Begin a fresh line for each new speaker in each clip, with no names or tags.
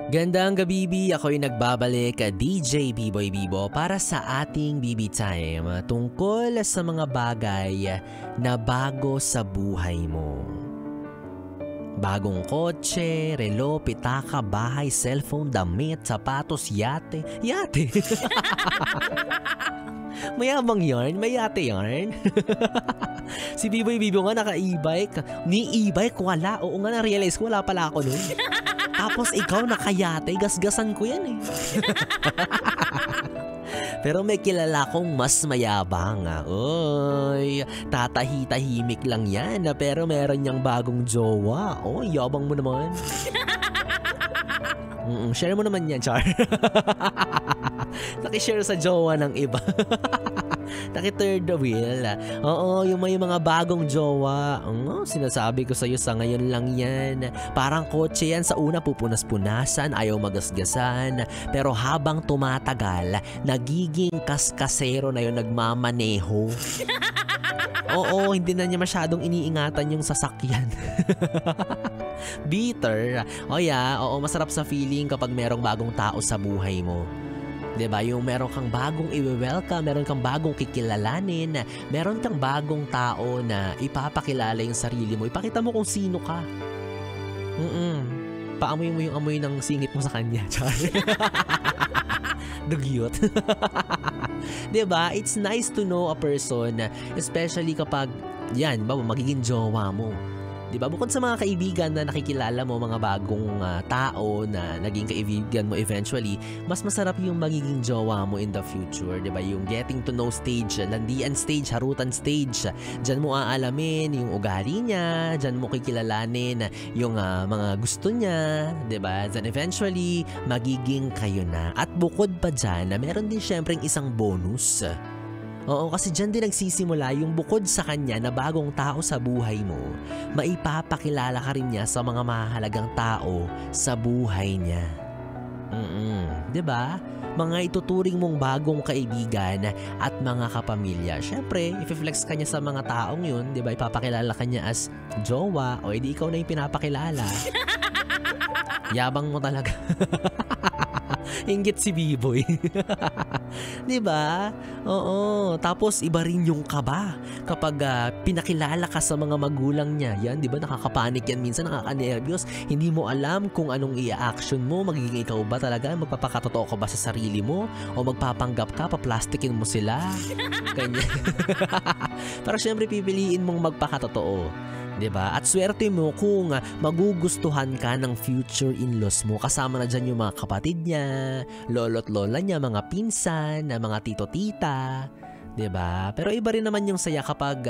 Gandang gabi, Bibi. Ako'y nagbabalik, DJ B-Boy Bibo, para sa ating BB Time tungkol sa mga bagay na bago sa buhay mo. Bagong kotse, relo, pitaka, bahay, cellphone, damit, sapatos, yate. Yate! Mayabang yarn, may yate yarn. Si B-Boy Bibo nga naka-e-bike. Ni e-bike wala. Oo nga, na-realize ko wala pala ako nun. Tapos ikaw nakayate, gasgasan ko yan eh. Pero may kilala kong mas mayabang. Oy, tatahi-tahimik lang yan, pero meron niyang bagong jowa. Oh, yabang mo naman. Share mo naman yan, Char. Nakishare sa jowa ng iba. Naki-third wheel. Oo, yung may mga bagong jowa. Sinasabi ko sa'yo, sa ngayon lang yan. Parang kotse yan, sa una pupunas-punasan, ayaw magasgasan. Pero habang tumatagal, nagiging kaskasero na yun, nagmamaneho. Oo, hindi na niya masyadong iniingatan yung sasakyan. Bitter. Oo, masarap sa feeling kapag merong bagong tao sa buhay mo. Diba? Yung meron kang bagong i-welcome, meron kang bagong kikilalanin, meron kang bagong tao na ipapakilala yung sarili mo. Ipakita mo kung sino ka. Paamoy mo yung amoy ng singit mo sa kanya. Dugyot. Diba? It's nice to know a person, especially kapag yan, magiging jowa mo. Diba? Bukod sa mga kaibigan na nakikilala mo, mga bagong tao na naging kaibigan mo eventually, mas masarap yung magiging jowa mo in the future. Diba? Yung getting to know stage, landian stage, harutan stage. Diyan mo aalamin yung ugali niya, diyan mo kikilalanin yung mga gusto niya. Diba? Then eventually, magiging kayo na. At bukod pa dyan, meron din syempreng isang bonus. Oo, kasi dyan din nagsisimula yung bukod sa kanya na bagong tao sa buhay mo, maipapakilala ka rin niya sa mga mahalagang tao sa buhay niya. Diba? Mga ituturing mong bagong kaibigan at mga kapamilya. Siyempre, i-flex ka niya sa mga taong yun, diba? Ipapakilala ka niya as jowa, o edi ikaw na yung pinapakilala. Yabang mo talaga. Inggit si B-Boy. Diba? Oo. Tapos iba rin yung kaba kapag pinakilala ka sa mga magulang niya. Yan, diba? Nakakapanik yan minsan, nakaka-nervyos. Hindi mo alam kung anong i-action mo. Magiging ikaw ba talaga? Magpapakatotoo ka ba sa sarili mo? O magpapanggap ka? Paplastikin mo sila? Ganyan. Pero syempre pipiliin mong magpakatotoo. Diba? At swerte mo kung magugustuhan ka ng future in-laws mo. Kasama na dyan yung mga kapatid niya, lolo't lola niya, mga pinsan, mga tito-tita. Diba? Pero iba rin naman yung saya kapag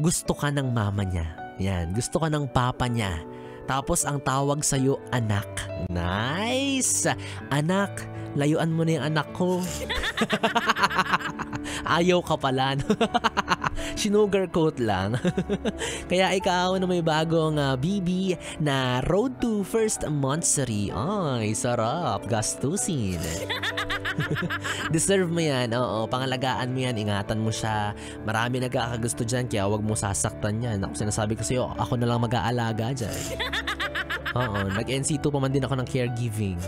gusto ka ng mama niya. Yan, gusto ka ng papa niya. Tapos ang tawag sa'yo, anak. Nice! Anak, layuan mo na yung anak ko. Ayaw ka pala. Sinugarcoat lang. Kaya ikaw na may bagong BB na road to first monthsary. Ay, sarap. Gastusin. Deserve mo yan. Oo, pangalagaan mo yan. Ingatan mo siya. Marami nagkakagusto dyan, kaya wag mo sasaktan yan. Ako sinasabi ko sa'yo, ako na lang mag-aalaga dyan. Oo, nag-NC2 pa man din ako ng caregiving.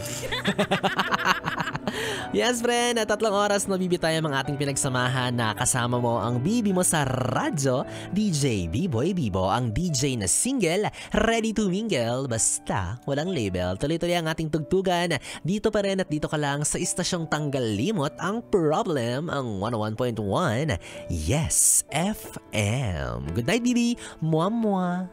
Yes, friend, 3 oras na BB tayo mga ating pinagsamahan na kasama mo ang BB mo sa radyo, DJ B-Boy Bibo, ang DJ na single, ready to mingle, basta walang label. Tuloy-tuloy ang ating tugtugan. Dito pa rin at dito ka lang sa istasyong tanggal limot ang problem, ang 101.1 Yes FM. Good night, BB. Mwah, mwah.